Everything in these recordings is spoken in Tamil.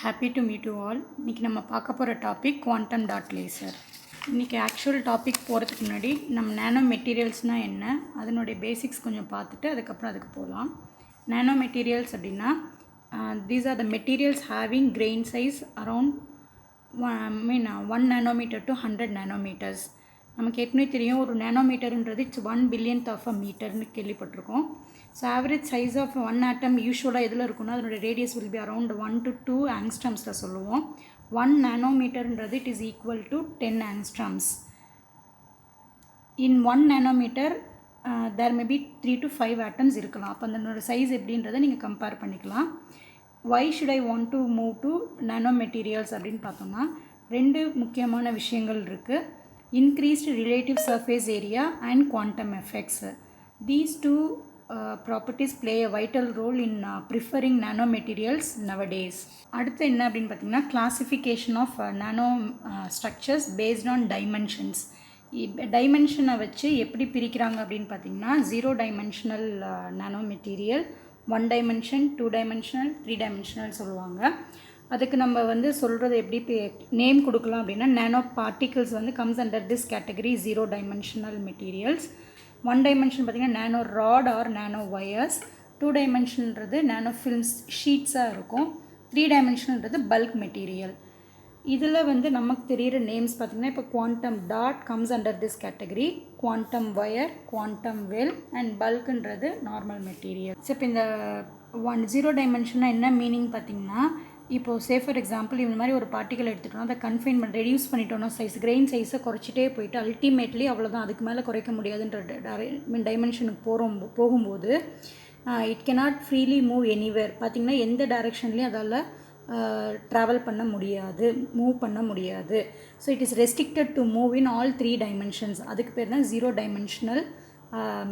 Happy to meet you all. இன்றைக்கி நம்ம பார்க்க போகிற டாபிக் குவாண்டம் டாட் லேசர். இன்றைக்கி ஆக்சுவல் டாபிக் போகிறதுக்கு முன்னாடி நம்ம நேனோ மெட்டீரியல்ஸ்னால் என்ன, அதனுடைய பேசிக்ஸ் கொஞ்சம் பார்த்துட்டு அதுக்கப்புறம் அதுக்கு போகலாம். நேனோ மெட்டீரியல்ஸ் அப்படின்னா these are the materials having grain size around 1 nanometer to 100 nanometers. நமக்கு ஏற்கனவே தெரியும் ஒரு நேனோமீட்டருன்றது இட்ஸ் 1 billionth of a மீட்டர்னு கேள்விப்பட்டிருக்கோம். So average size of one atom யூஸ்வலாக எதில் இருக்குன்னா அதனுடைய radius will be around 1 to 2 ஆங்ஸ்ட்ரம்ஸில் சொல்லுவோம். 1 நானோமீட்டர்ன்றது it is equal to 10 angstroms. In 1 nanometer there may be 3 to 5 atoms இருக்கலாம். அப்போ அதனோட சைஸ் எப்படின்றத நீங்கள் கம்பேர் பண்ணிக்கலாம். why should I want to move to nano materials அப்படின்னு பார்த்தோம்னா ரெண்டு முக்கியமான விஷயங்கள் இருக்குது. increased relative surface area and quantum effects. These two properties play a vital role in preferring nanomaterials nowadays. அடுத்து என்ன அப்படின்னு பார்த்தீங்கன்னா classification of nano structures based on dimensions. டைமென்ஷனை வச்சு எப்படி பிரிக்கிறாங்க அப்படின்னு பார்த்தீங்கன்னா 0 dimensional nano material, 1 dimension, 2 dimensional, 3 dimensional சொல்லுவாங்க. அதுக்கு நம்ம வந்து சொல்கிறது எப்படி நேம் கொடுக்கலாம் அப்படின்னா நேனோ பார்ட்டிகிள்ஸ் வந்து comes under this category 0 dimensional materials. 1 dimension பார்த்திங்கன்னா nano rod or nano wires, 2 dimensionன்றது நேனோ ஃபில்ம்ஸ் ஷீட்ஸாக இருக்கும், 3 dimensionன்றது பல்க் மெட்டீரியல். இதில் வந்து நமக்கு தெரிகிற நேம்ஸ் பார்த்திங்கன்னா இப்போ quantum dot comes under this category, quantum wire, quantum well and பல்க்குன்றது நார்மல் மெட்டீரியல். ஸோ இப்போ இந்த 0 dimensionனா என்ன மீனிங் பார்த்திங்கன்னா இப்போது சே ஃபார் எக்ஸாம்பிள் இந்த மாதிரி ஒரு பார்ட்டிகல் எடுத்துட்டோம்னா அதை கன்ஃபைன்மெண்ட் ரெடியூஸ் பண்ணிட்டோம்னா சைஸ் கிரெயின் சைஸை குறைச்சிட்டே போயிட்டு அல்டிமேட்லி அவ்வளோதான், அதுக்கு மேலே குறைக்க முடியாதுன்ற டைமென்ஷனுக்கு போகும்போது it cannot freely move anywhere. பார்த்திங்கன்னா எந்த டைரெக்ஷன்லேயும் அதால் ட்ராவல் பண்ண முடியாது, மூவ் பண்ண முடியாது. So it is restricted to move in all 3 dimensions. அதுக்கு பேர் தான் 0 dimensional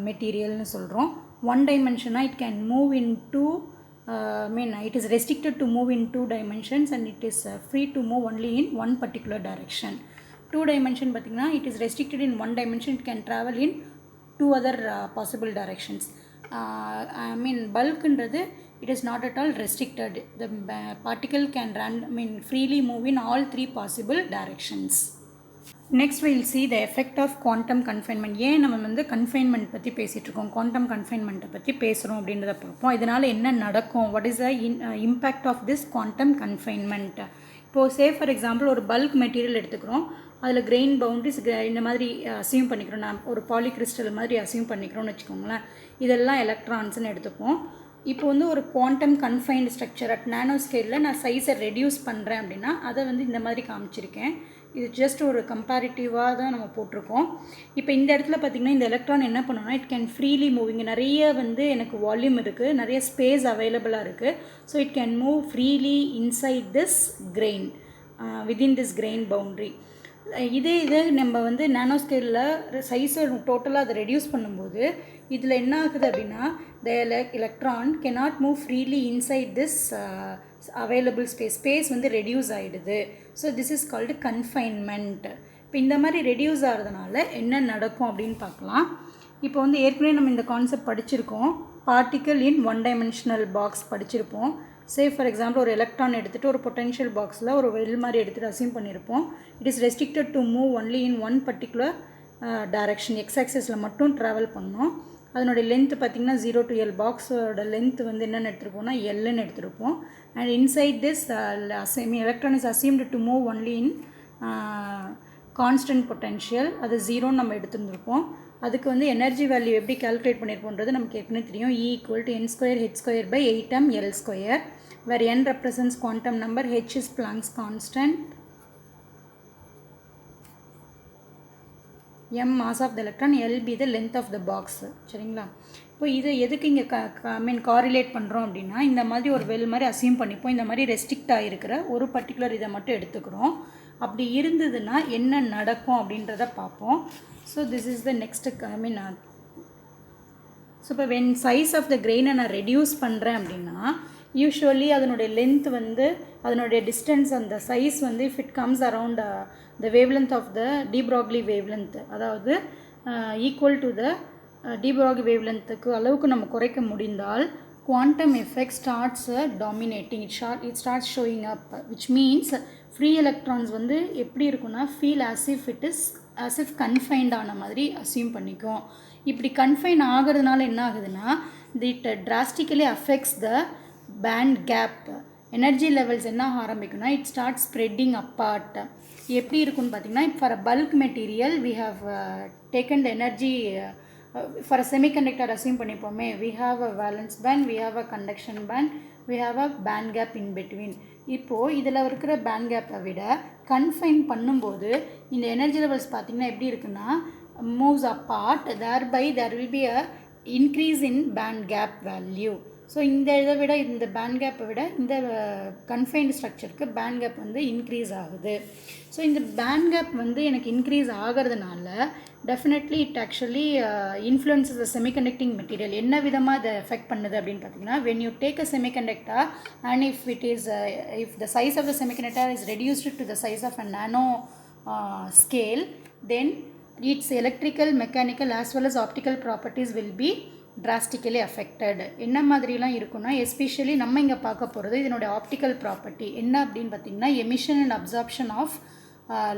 மெட்டீரியல்னு சொல்கிறோம். 1 dimensionனா it can move in two it is restricted to move in 2 dimensions and it is free to move only in one particular direction. 2 dimension பார்த்திங்கன்னா it is restricted in 1 dimension, it can travel in 2 other possible directions. Bulkன்றது it is not at all restricted. The particle can freely move in all 3 possible directions. Next we will see the effect of quantum confinement. ஏன் நம்ம வந்து கன்ஃபைன்மெண்ட் பற்றி பேசிகிட்ருக்கோம், குவாண்டம் கன்ஃபைன்மெண்ட்டை பற்றி பேசுகிறோம் அப்படின்றத பார்ப்போம். இதனால் என்ன நடக்கும், what is the impact of this quantum confinement. இப்போது சே ஃபார் எக்ஸாம்பிள் ஒரு பல்க் மெட்டீரியல் எடுத்துக்கிறோம், அதில் கிரெயின் பவுண்ட்ரிஸ் இந்த மாதிரி அசியூம் பண்ணிக்கிறோம், நான் ஒரு பாலிகிறிஸ்டல் மாதிரி அசியூம் பண்ணிக்கிறோன்னு வச்சுக்கோங்களேன். இதெல்லாம் எலக்ட்ரான்ஸ்னு எடுத்துப்போம். இப்போ வந்து ஒரு quantum confined structure at nano ஸ்கேலில் நான் சைஸை ரெடியூஸ் பண்ணுறேன் அப்படின்னா அதை வந்து இந்த மாதிரி காமிச்சிருக்கேன். இது ஜஸ்ட் ஒரு கம்பேரிட்டிவாக தான் நம்ம போட்டிருக்கோம். இப்போ இந்த இடத்துல பார்த்திங்கன்னா இந்த எலக்ட்ரான் என்ன பண்ணணும்னா இட் கேன் ஃப்ரீலி மூவ். இங்கே நிறைய வந்து எனக்கு வால்யூம் இருக்குது, நிறைய ஸ்பேஸ் அவைலபிளாக இருக்குது. So it can move freely inside this grain, within this grain boundary. இதே நம்ம வந்து நேனோ ஸ்கேலில் சைஸை டோட்டலாக அதை ரெடியூஸ் பண்ணும்போது இதில் என்ன ஆகுது அப்படின்னா the electron cannot move freely inside this available space வந்து ரெடியூஸ் ஆகிடுது. So this is called confinement. இப்போ இந்த மாதிரி ரெடியூஸ் ஆகிறதுனால என்ன நடக்கும் அப்படின்னு பார்க்கலாம். இப்போ வந்து ஏற்கனவே நம்ம இந்த கான்செப்ட் படிச்சிருக்கோம், பார்ட்டிக்கல் இன் 1 dimensional பாக்ஸ் படிச்சிருப்போம். சே ஃபார் எக்ஸாம்பிள் ஒரு எலக்ட்ரான் எடுத்துகிட்டு ஒரு பொட்டென்ஷியல் பாக்ஸில் ஒரு வெல் மாதிரி எடுத்துகிட்டு அசியூம் பண்ணியிருப்போம். It is restricted to move only in one particular direction, X ஆக்சிஸில் மட்டும் ட்ராவல் பண்ணோம். அதனுடைய லென்த்து பார்த்திங்கன்னா 0 to L பாக்ஸோட லென்த் வந்து என்னென்னு எடுத்துருப்போம்னா எல்லுன்னு எடுத்துருப்போம். And inside this electron is assumed to move only in constant potential, அது 0ன்னு நம்ம எடுத்துருந்துருப்போம். அதுக்கு வந்து எனர்ஜி வேல்யூ எப்படி கால்குலேட் பண்ணியிருப்போன்றது நமக்கு ஏற்கனவே தெரியும். E = n²h² by 8mL², where n represents quantum number, h is Planck's constant, m mass of the electron, L be the length of the box. சரிங்களா? இப்போ இதை எதுக்கு இங்கே காரிலேட் பண்ணுறோம் அப்படின்னா இந்த மாதிரி ஒரு வெல் மாதிரி அசியூம் பண்ணிப்போம், இந்த மாதிரி ரெஸ்ட்ரிக்ட் ஆகிருக்கிற ஒரு பர்டிகுலர் இதை மட்டும் எடுத்துக்கிறோம். அப்படி இருந்ததுன்னா என்ன நடக்கும் அப்படின்றத பார்ப்போம். So this is the next so இப்போ வென் சைஸ் ஆஃப் த கிரெயினை நான் ரெடியூஸ் பண்ணுறேன் அப்படின்னா யூஸ்வலி அதனுடைய லென்த் வந்து அதனுடைய டிஸ்டன்ஸ் அந்த சைஸ் வந்து if it comes around the wavelength of the de Broglie wavelength, அதாவது equal to the de Broglie வேவ்லென்த்துக்கு அளவுக்கு நம்ம குறைக்க முடிந்தால் quantum effect starts dominating. It starts showing up, which means free electrons வந்து எப்படி இருக்குன்னா feel as if confined ஆன மாதிரி assume பண்ணிக்கும். இப்படி confine ஆகிறதுனால என்ன ஆகுதுன்னா it drastically affects the band gap. Energy levels என்ன ஆரம்பிக்கும்னா it starts spreading apart. எப்படி இருக்குன்னு பார்த்தீங்கன்னா for a bulk material we have taken the energy for a semiconductor assume பண்ணிப்போமே we have a valence band, we have a conduction band, we have a band gap in between. இப்போது இதில் இருக்கிற பேண்ட் கேப்பை விட கன்ஃபைன் பண்ணும்போது இந்த எனர்ஜி லெவல்ஸ் பார்த்திங்கன்னா எப்படி இருக்குன்னா moves apart, thereby there will be a increase in band gap value. So இந்த இதை விட இந்த பேண்ட் கேப்பை விட இந்த கன்ஃபைன்டு ஸ்ட்ரக்சருக்கு பேண்ட் கேப் வந்து இன்க்ரீஸ் ஆகுது. ஸோ இந்த பேண்ட் கேப் வந்து எனக்கு இன்க்ரீஸ் ஆகிறதுனால definitely it actually influences the semiconducting material. என்ன விதமாக அதை எஃபெக்ட் பண்ணுது அப்படின்னு பார்த்தீங்கன்னா when you take a semiconductor and if the size of the semiconductor is reduced to the size of a nano scale, then its electrical, mechanical as well as optical properties will be drastically affected. என்ன மாதிரிலாம் இருக்குன்னா எஸ்பெஷலி நம்ம இங்கே பார்க்க போகிறது இதனுடைய ஆப்டிக்கல் ப்ராப்பர்ட்டி என்ன அப்படின்னு பார்த்தீங்கன்னா emission and absorption of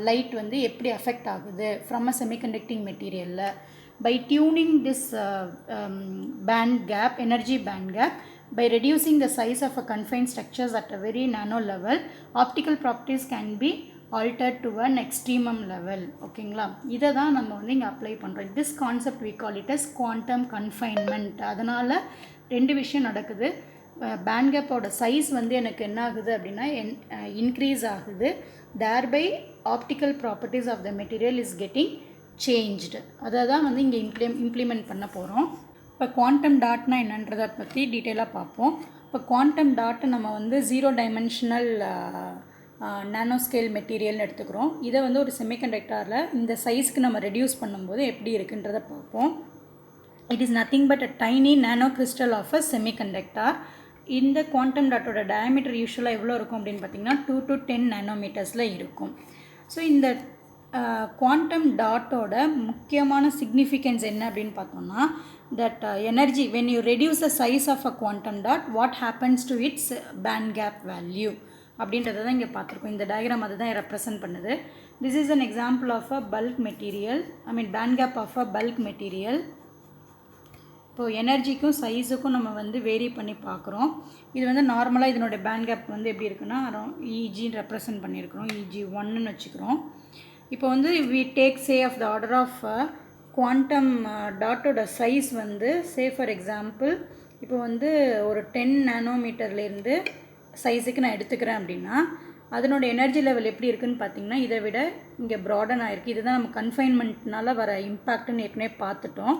light வந்து எப்படி அஃபெக்ட் ஆகுது ஃப்ரம் அ செமிகண்டக்டிங் மெட்டீரியலில். By tuning this band gap, energy band gap, by reducing the size of a confined structures at a very nano level, optical properties can be altered to an extremum level. ஓகேங்களா, இதை தான் நம்ம வந்து இங்கே அப்ளை பண்ணுறோம். This concept we call it as quantum confinement. அதனால் ரெண்டு விஷயம் நடக்குது. பேண்ட் கேப்போட சைஸ் வந்து எனக்கு என்ன ஆகுது அப்படின்னா இன்க்ரீஸ் ஆகுது. thereby optical properties of the material is getting changed. அதை தான் வந்து இங்கே இம்ப்ளிமெண்ட் பண்ண போகிறோம். இப்போ குவாண்டம் டாட்னா என்னன்றதை பற்றி டீட்டெயிலாக பார்ப்போம். இப்போ குவாண்டம் டாட்டை நம்ம வந்து 0 டைமென்ஷனல் நானோ ஸ்கேல் மெட்டீரியல்னு எடுத்துக்கிறோம். இதை வந்து ஒரு செமிகண்டக்டரில் இந்த சைஸ்க்கு நம்ம ரெடியூஸ் பண்ணும்போது எப்படி இருக்குன்றதை பார்ப்போம். It is nothing but a tiny nano crystal of a semiconductor. இந்த குவாண்டம் டாட்டோட டயமீட்டர் யூஸ்வலாக எவ்வளோ இருக்கும் அப்படின்னு பார்த்தீங்கன்னா 2 to 10 நானோமீட்டர்ஸில் இருக்கும். ஸோ இந்த குவாண்டம் டாட்டோட முக்கியமான சிக்னிஃபிகன்ஸ் என்ன அப்படின்னு பார்த்தோம்னா that energy, when you reduce the size of a quantum dot, what happens to its band gap value அப்படின்றத தான் இங்கே பார்த்துருக்கோம். இந்த டயக்ராம் அதை தான் ரெப்ரசன்ட் பண்ணுது. This is an example of a bulk material, band gap of a bulk material. இப்போது எனர்ஜிக்கும் சைஸுக்கும் நம்ம வந்து வேரி பண்ணி பார்க்குறோம். இது வந்து நார்மலாக இதனுடைய பேண்ட் கேப் வந்து எப்படி இருக்குன்னா இஜின்னு ரெப்ரசன்ட் பண்ணியிருக்கிறோம், EG1ன்னு வச்சுக்கிறோம். இப்போ வந்து we take say of the order of குவாண்டம் டாட்டோட சைஸ் வந்து சே ஃபார் எக்ஸாம்பிள் இப்போ வந்து ஒரு 10 நானோமீட்டர்லேருந்து சைஸுக்கு நான் எடுத்துக்கிறேன் அப்படின்னா அதனோட எனர்ஜி லெவல் எப்படி இருக்குதுன்னு பார்த்தீங்கன்னா இதை விட இங்கே ப்ராடன் ஆகிருக்கு. இதுதான் நம்ம கன்ஃபைன்மெண்ட்னால வர இம்பேக்ட்னு ஏற்கனவே பார்த்துட்டோம்.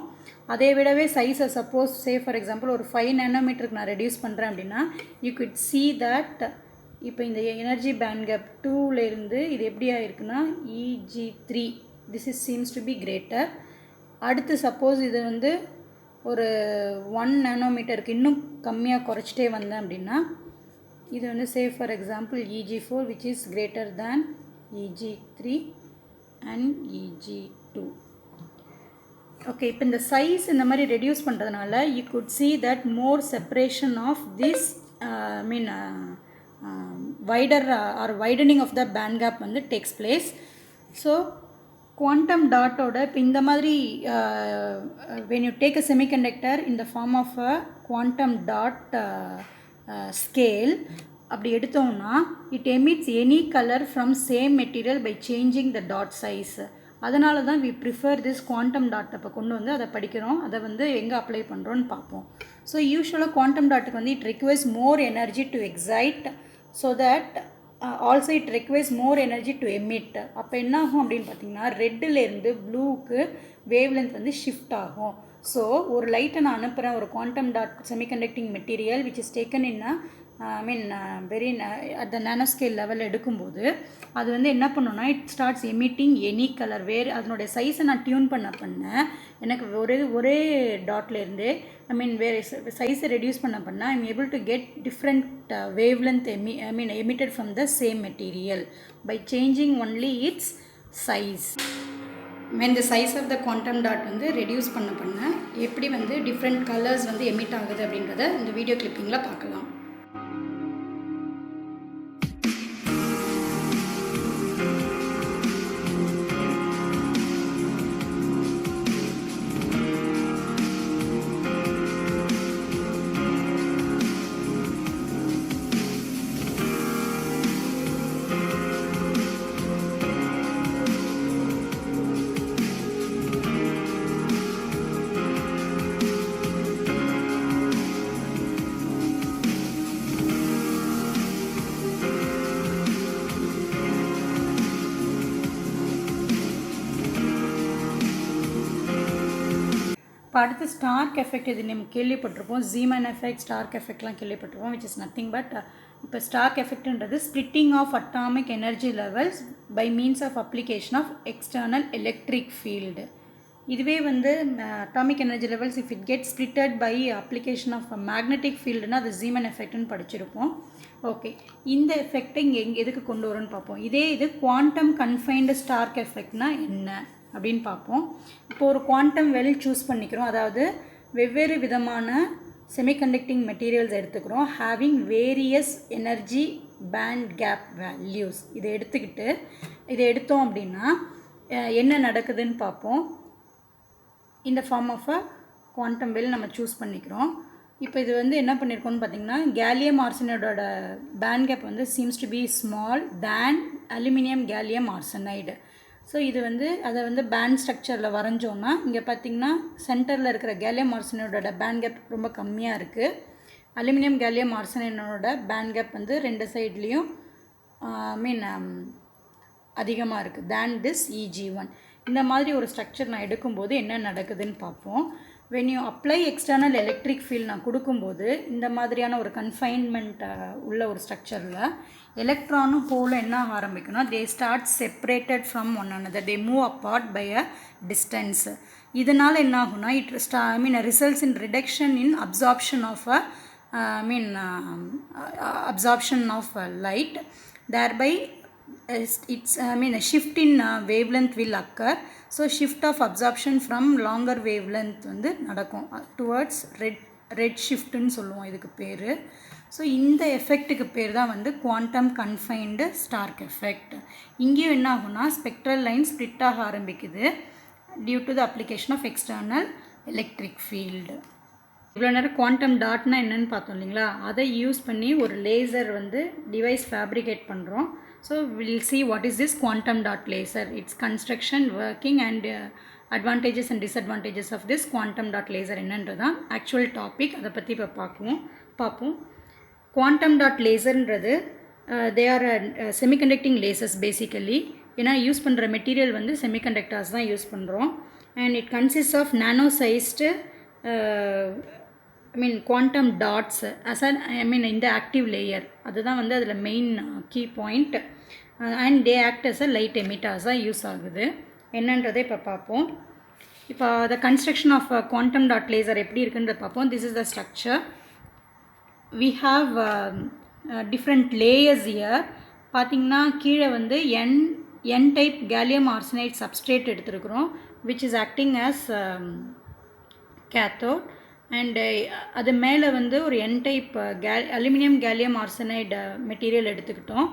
அதை விடவே சைஸை சப்போஸ் சே ஃபார் எக்ஸாம்பிள் ஒரு 5 நானோமீட்டருக்கு நான் ரெடியூஸ் பண்ணுறேன் அப்படின்னா யூ குட் see that இப்போ இந்த எனர்ஜி பேண்ட் கேப் 2லேருந்து இது எப்படி ஆகிருக்குன்னா EG3 this is seems to be greater. அடுத்து சப்போஸ் இது வந்து ஒரு 1 நானோமீட்டருக்கு இன்னும் கம்மியாக குறைச்சிட்டே வந்தேன் அப்படின்னா இது வந்து say for example EG4 which is greater than EG3 and EG2. Okay, இப்போ இந்த சைஸ் இந்த மாதிரி ரெடியூஸ் பண்ணுறதுனால you could see that more separation of this wider or widening of the band gap வந்து takes place. ஸோ குவாண்டம் டாட்டோட இப்போ இந்த மாதிரி when you take a semiconductor in the form of a quantum dot scale அப்படி எடுத்தோம்னா it emits any color from same material by changing the dot size. அதனால தான் we prefer this quantum dot. இப்போ கொண்டு வந்து அதை படிக்கிறோம், அதை வந்து எங்கே அப்ளை பண்ணுறோன்னு பார்ப்போம். ஸோ யூஸ்வலாக குவாண்டம் டாட்டுக்கு வந்து it requires more energy to excite so that also it requires more energy to emit. அப்போ என்ன ஆகும் அப்படின்னு பார்த்தீங்கன்னா ரெட்டிலேருந்து ப்ளூவுக்கு வேவ் லென்த் வந்து ஷிஃப்ட் ஆகும். ஸோ ஒரு லைட்டை நான் அனுப்புகிறேன் ஒரு quantum dot semiconducting material which is taken in very at the nano scale level எடுக்கும்போது அது வந்து என்ன பண்ணுன்னா it starts emitting any colour. வேறு அதனுடைய சைஸை நான் டியூன் பண்ண எனக்கு ஒரே டாட்லேருந்து வேறு சைஸை ரெடியூஸ் பண்ண I am able to get different wavelength emitted from the same material by changing only its size. when the size of the quantum dot வந்து reduce பண்ண எப்படி வந்து different colors வந்து emit ஆகுது அப்படின்றத இந்த வீடியோ கிளிப்பிங்கில் பார்க்கலாம். இப்போ அடுத்து ஸ்டார்க் எஃபெக்ட் இது நம்ம கேள்விப்பட்டிருப்போம். ஜீமன் எஃபெக்ட், ஸ்டார்க் எஃபெக்ட்லாம் கேள்விப்பட்டிருப்போம். விச் இஸ் நத்திங் பட் இப்போ ஸ்டார்க் எஃபெக்ட்ன்றது splitting of atomic energy levels by means of application of external electric field. இதுவே வந்து atomic energy levels if it get splitted by application of magnetic ஃபீல்டுனா அது ஜீமன் எஃபெக்ட்னு படிச்சிருப்போம். ஓகே, இந்த எஃபெக்டை இங்கே எதுக்கு கொண்டு வரும்னு பார்ப்போம். இது குவாண்டம் கன்ஃபைன்டு ஸ்டார்க் எஃபெக்ட்னா என்ன அப்படின்னு பார்ப்போம். இப்போ ஒரு குவாண்டம் வெல் சூஸ் பண்ணிக்கிறோம், அதாவது வெவ்வேறு விதமான செமிகண்டக்டிங் மெட்டீரியல்ஸ் எடுத்துக்கிறோம், having various energy band gap values. இதை எடுத்தோம் அப்படின்னா என்ன நடக்குதுன்னு பார்ப்போம். இந்த form of a quantum well நம்ம சூஸ் பண்ணிக்கிறோம். இப்போ இது வந்து என்ன பண்ணியிருக்கோம்னு பார்த்திங்கன்னா, கேலியம் ஆர்சனைடோட பேண்ட் கேப் வந்து seems to be small than aluminium gallium arsenide. So இது வந்து அதை வந்து பேண்ட் ஸ்ட்ரக்சரில் வரைஞ்சோன்னா இங்கே பார்த்திங்கன்னா சென்டரில் இருக்கிற கேலியம் ஆர்சனைடோட பேண்ட் கேப் ரொம்ப கம்மியாக இருக்குது. அலுமினியம் கேலியம் ஆர்சனைடோட பேண்ட் கேப் வந்து ரெண்டு சைட்லேயும் அதிகமாக இருக்குது தேன் திஸ் EG1. இந்த மாதிரி ஒரு ஸ்ட்ரக்சர் நான் எடுக்கும்போது என்ன நடக்குதுன்னு பார்ப்போம். when you apply external electric field நான் கொடுக்கும்போது இந்த மாதிரியான ஒரு கன்ஃபைன்மெண்ட் உள்ள ஒரு ஸ்ட்ரக்சரில் எலக்ட்ரானும் ஹோலும் என்ன ஆரம்பிக்கும்னா they start separated from one another, they move apart by a distance. இதனால் என்ன ஆகும்னா results in reduction in absorption of absorption of light, thereby a shift in wavelength will occur. So shift of absorption from longer wavelength வந்து நடக்கும் towards red shift ன்னு சொல்லுவோம் இதுக்கு பேர். ஸோ இந்த எஃபெக்ட்டுக்கு பேர் தான் வந்து குவாண்டம் கன்ஃபைன்டு ஸ்டார்க் எஃபெக்ட். இங்கேயும் என்ன ஆகும்னா ஸ்பெக்ட்ரல் லைன் ஸ்ப்ளிட் ஆக ஆரம்பிக்குது due to the application of external electric field. இவ்வளோ நேரம் குவாண்டம் டாட்னா என்னென்னு பார்த்தோம் இல்லைங்களா, அதை யூஸ் பண்ணி ஒரு லேசர் வந்து டிவைஸ் ஃபேப்ரிகேட் பண்ணுறோம். So we'll see what is this quantum dot laser, its construction, working and advantages and disadvantages of this quantum dot laser என்னன்றதான் ஆக்சுவல் டாபிக். அதை பற்றி இப்போ பார்ப்போம். குவாண்டம் டாட் லேசர்ன்றது they are semiconducting lasers basically. ஏன்னா யூஸ் பண்ணுற மெட்டீரியல் வந்து செமிகண்டக்டர்ஸ் தான் யூஸ் பண்ணுறோம். and it consists of nano sized quantum dots as in the active layer. அதுதான் வந்து அதில் main key point. and they act as a light emitters use ஆகுது. என்னன்றதை இப்போ பார்ப்போம். இப்போ the construction of quantum dot laser எப்படி இருக்குன்றதை பார்ப்போம். this is the structure. we have different layers here. பார்த்திங்கன்னா கீழே வந்து n type gallium arsenide substrate எடுத்துருக்குறோம், which is acting as cathode. And அது மேலே வந்து ஒரு n type aluminium gallium arsenide material எடுத்துக்கிட்டோம்,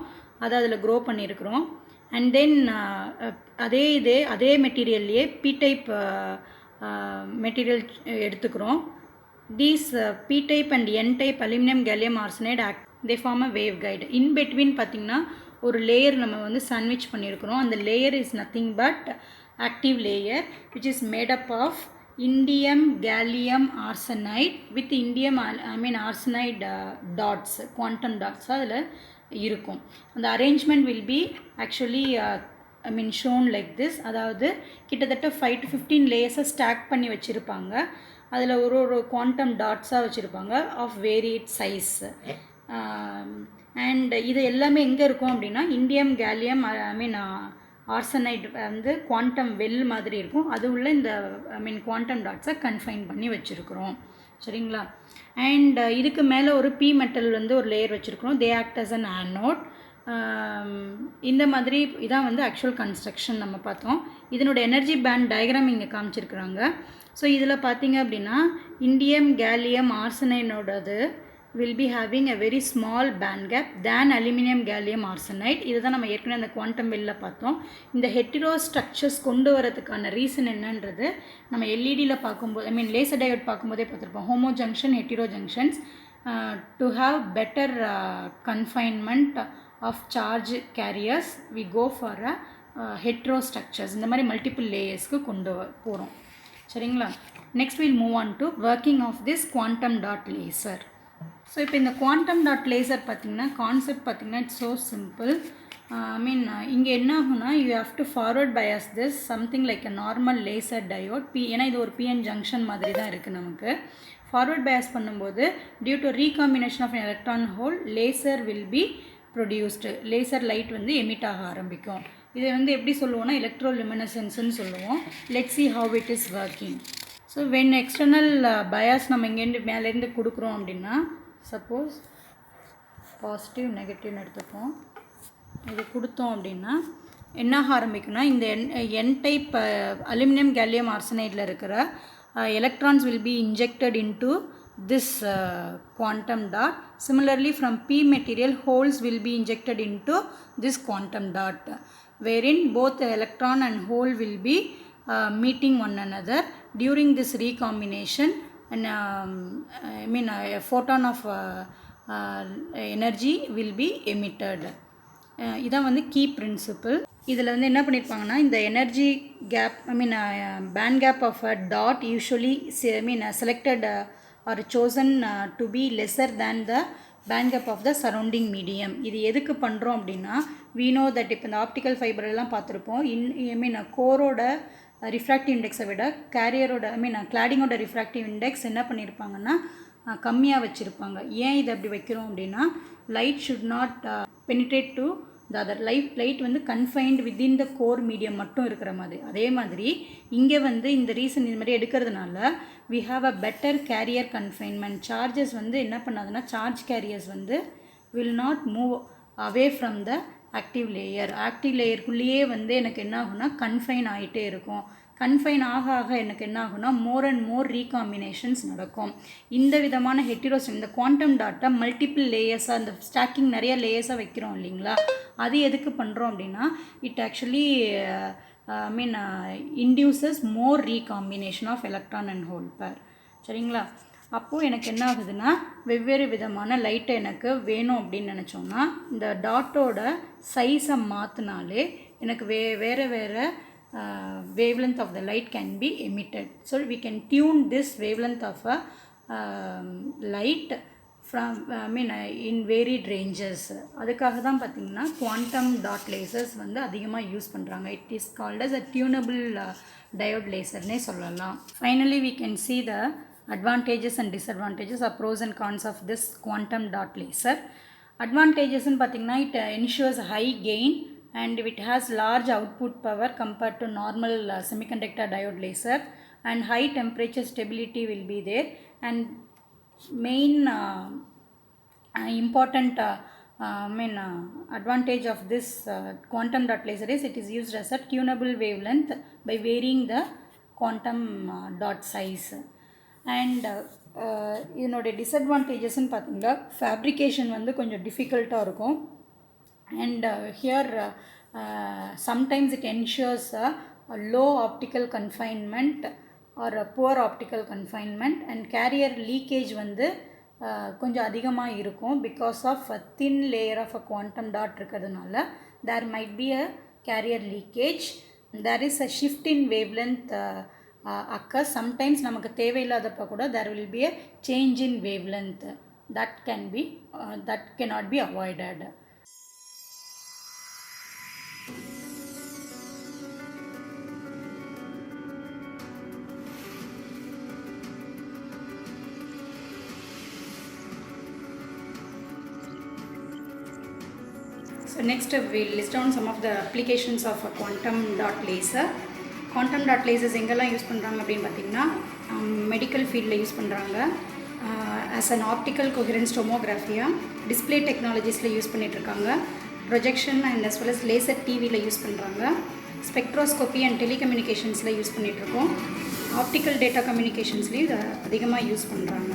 அதை அதில் க்ரோ பண்ணியிருக்கிறோம். அண்ட் தென் அதே மெட்டீரியல்லையே p டைப் மெட்டீரியல் எடுத்துக்கிறோம். These p type and n type aluminium gallium arsenide they form a wave guide. In between பார்த்திங்கன்னா ஒரு லேயர் நம்ம வந்து சாண்ட்விச் பண்ணியிருக்கிறோம். அந்த layer is nothing but active layer which is made up of indium gallium arsenide with indium arsenide dots, quantum dots அதில் இருக்கும். அந்த arrangement will be actually shown like this. அதாவது கிட்டத்தட்ட 5 to 15 லேயர்ஸை ஸ்டாக் பண்ணி வச்சுருப்பாங்க. அதில் ஒரு குவாண்டம் டாட்ஸாக வச்சுருப்பாங்க ஆஃப் வேரியட் சைஸ். அண்ட் இது எல்லாமே எங்கே இருக்கும் அப்படின்னா இண்டியம் கேலியம் ஆர்சனைட் வந்து குவாண்டம் வெல் மாதிரி இருக்கும், அது உள்ள இந்த குவாண்டம் டாட்ஸை கன்ஃபைன் பண்ணி வச்சுருக்குறோம். சரிங்களா. அண்ட் இதுக்கு மேலே ஒரு p மெட்டல் வந்து ஒரு லேயர் வச்சுருக்குறோம். They act as an anode. இந்த மாதிரி இதான் வந்து ஆக்சுவல் கன்ஸ்ட்ரக்ஷன் நம்ம பார்த்தோம். இதனோட எனர்ஜி பேண்ட் டயக்ராம் இங்கே காமிச்சிருக்கிறாங்க. ஸோ இதில் பார்த்தீங்க அப்படின்னா இண்டியம் கேலியம் ஆர்சனைனோடது will be having a very small band gap than aluminum gallium arsenide. இதுதான் நம்ம ஏற்கனவே அந்த குவாண்டம் வெல்ல பார்த்தோம். இந்த ஹெட்டிரோ ஸ்ட்ரக்சர்ஸ் கொண்டு வரதுக்கான ரீசன் என்னன்றது நம்ம எல்இடியில் பார்க்கும்போது லேசர் டயோட் பார்க்கும்போதே பார்த்துருப்போம். Homo junction hetero junctions to have better confinement of charge carriers we go for a hetero structures. இந்த மாதிரி மல்டிபிள் லேயர்ஸ்க்கு கொண்டு போகிறோம். சரிங்களா? Next we'll move on to working of this quantum dot laser. So இப்போ இந்த குவாண்டம் டாட் லேசர் பார்த்திங்கன்னா கான்செப்ட் பார்த்திங்கன்னா இட்ஸ் ஸோ சிம்பிள். இங்கே என்ன ஆகுனா you have to forward bias this something like a normal laser diode ஏன்னா இது ஒரு பிஎன் ஜங்ஷன் மாதிரி தான் இருக்குது நமக்கு. ஃபார்வர்ட் பயாஸ் பண்ணும்போது due to recombination of electron hole laser will be produced. Laser light வந்து எமிட் ஆக ஆரம்பிக்கும். இதை வந்து எப்படி சொல்லுவோம்னா எலக்ட்ரோலுமினசன்ஸ்ன்னு சொல்லுவோம். Let's see how it is working. So when external bias நம்ம இங்கேருந்து மேலேருந்து கொடுக்குறோம் அப்படின்னா சப்போஸ் பாசிட்டிவ் நெகட்டிவ்னு எடுத்துப்போம். இது கொடுத்தோம் அப்படின்னா என்ன ஆரம்பிக்குன்னா இந்த என் டைப் அலுமினியம் கேலியம் ஆர்சனைடில் இருக்கிற electrons will be injected into this quantum dot. Similarly from p material holes will be injected into this quantum dot wherein both the electron and hole will be meeting one another during this recombination and a photon of energy will be emitted. இதான் வந்து கீ பிரின்சிபிள். இதில் வந்து என்ன பண்ணியிருப்பாங்கன்னா இந்த energy gap band gap of a dot usually selected or chosen to be lesser than the band gap of the surrounding medium. இது எதுக்கு பண்ணுறோம் அப்படின்னா we know that இப்போ இந்த ஆப்டிக்கல் ஃபைபரெல்லாம் பார்த்துருப்போம். கோரோட ரிஃப்ராக்டிவ் இண்டெக்ஸை விட கேரியரோட கிளாடிங்கோட ரிஃப்ராக்டிவ் இண்டெக்ஸ் என்ன பண்ணியிருப்பாங்கன்னா கம்மியாக வச்சுருப்பாங்க. ஏன் இது அப்படி வைக்கிறோம் அப்படின்னா light should not penetrate to the other. Light வந்து confined within the core medium மட்டும் இருக்கிற மாதிரி. அதே மாதிரி இங்கே வந்து இந்த ரீசன் இது மாதிரி எடுக்கிறதுனால we have a better carrier confinement. Charges வந்து என்ன பண்ணாதுன்னா சார்ஜ் கேரியர்ஸ் வந்து will not move away from the active layer. Active லேயருக்குள்ளேயே வந்து எனக்கு என்ன ஆகுனா கன்ஃபைன் ஆகிட்டே இருக்கும். கன்ஃபைன் ஆக ஆக எனக்கு என்ன ஆகுனா மோர் அண்ட் மோர் ரீகாம்பினேஷன்ஸ் நடக்கும். இந்த விதமான ஹெட்டிரோஸ் இந்த குவாண்டம் டாட்டை மல்டிபிள் லேயர்ஸாக இந்த ஸ்டாக்கிங் நிறைய லேயர்ஸாக வைக்கிறோம் இல்லைங்களா, அது எதுக்கு பண்ணுறோம் அப்படின்னா it actually induces more recombination of electron and hole pair. சரிங்களா? அப்போது எனக்கு என்ன ஆகுதுன்னா வெவ்வேறு விதமான லைட்டை எனக்கு வேணும் அப்படின்னு நினச்சோன்னா இந்த டாட்டோட சைஸை மாற்றினாலே எனக்கு வேறு வேறு wavelength of the light can be emitted. So we can tune this wavelength of a light from in varied ranges. அதுக்காக தான் பார்த்திங்கன்னா குவாண்டம் டாட் லேசர்ஸ் வந்து அதிகமாக யூஸ் பண்ணுறாங்க. It is called as a tunable diode laserனே சொல்லலாம். Finally we can see the advantages and disadvantages or pros and cons of this quantum dot laser. Advantages ன்னு பார்த்திங்கன்னா it ensures high gain and it has large output power compared to normal semiconductor diode laser, and high temperature stability will be there. And main important advantage of this quantum dot laser is it is used as a tunable wavelength by varying the quantum dot size. And இதனோட டிஸ்அட்வான்டேஜஸ்ன்னு பார்த்தீங்கன்னா ஃபேப்ரிகேஷன் வந்து கொஞ்சம் டிஃபிகல்ட்டாக இருக்கும். And here sometimes it ensures a low optical confinement or a poor optical confinement, and carrier leakage வந்து கொஞ்சம் அதிகமாக இருக்கும் because of a thin layer of a quantum dot இருக்கிறதுனால there might be a carrier leakage. There is a shift in wavelength occurs. Sometimes நமக்கு தேவையில்லாதப்போ கூட there will be a change in wavelength that cannot be avoided. So next we'll list down some of the applications of a quantum dot laser. Quantum dot lasers எங்கெல்லாம் யூஸ் பண்ணுறாங்க அப்படின்னு பார்த்தீங்கன்னா மெடிக்கல் ஃபீல்டில் யூஸ் பண்ணுறாங்க. ஆஸ் அன் ஆப்டிக்கல் கொஹரன்ஸ் டொமோகிராஃபியாக டிஸ்பிளே டெக்னாலஜிஸில் யூஸ் பண்ணிகிட்ருக்காங்க. Projection and as well as laser டிவியில் யூஸ் பண்ணுறாங்க. ஸ்பெக்ட்ரோஸ்கோப்பி அண்ட் டெலிகம்யூனிகேஷன்ஸில் யூஸ் பண்ணிகிட்ருக்கோம். ஆப்டிக்கல் டேட்டா கம்யூனிகேஷன்ஸ்லேயும் இதை அதிகமாக யூஸ் பண்ணுறாங்க.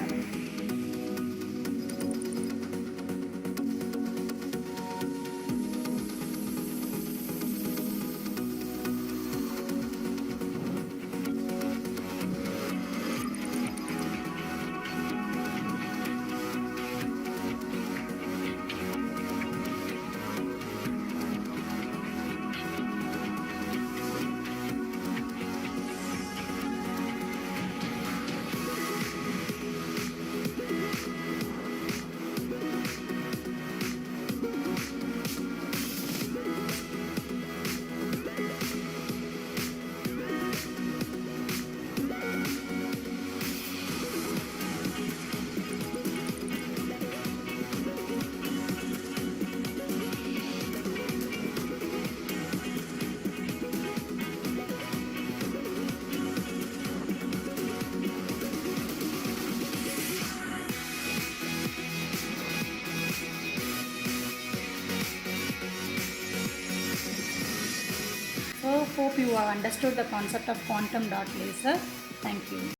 So hope you have understood the concept of quantum dot laser. Thank you.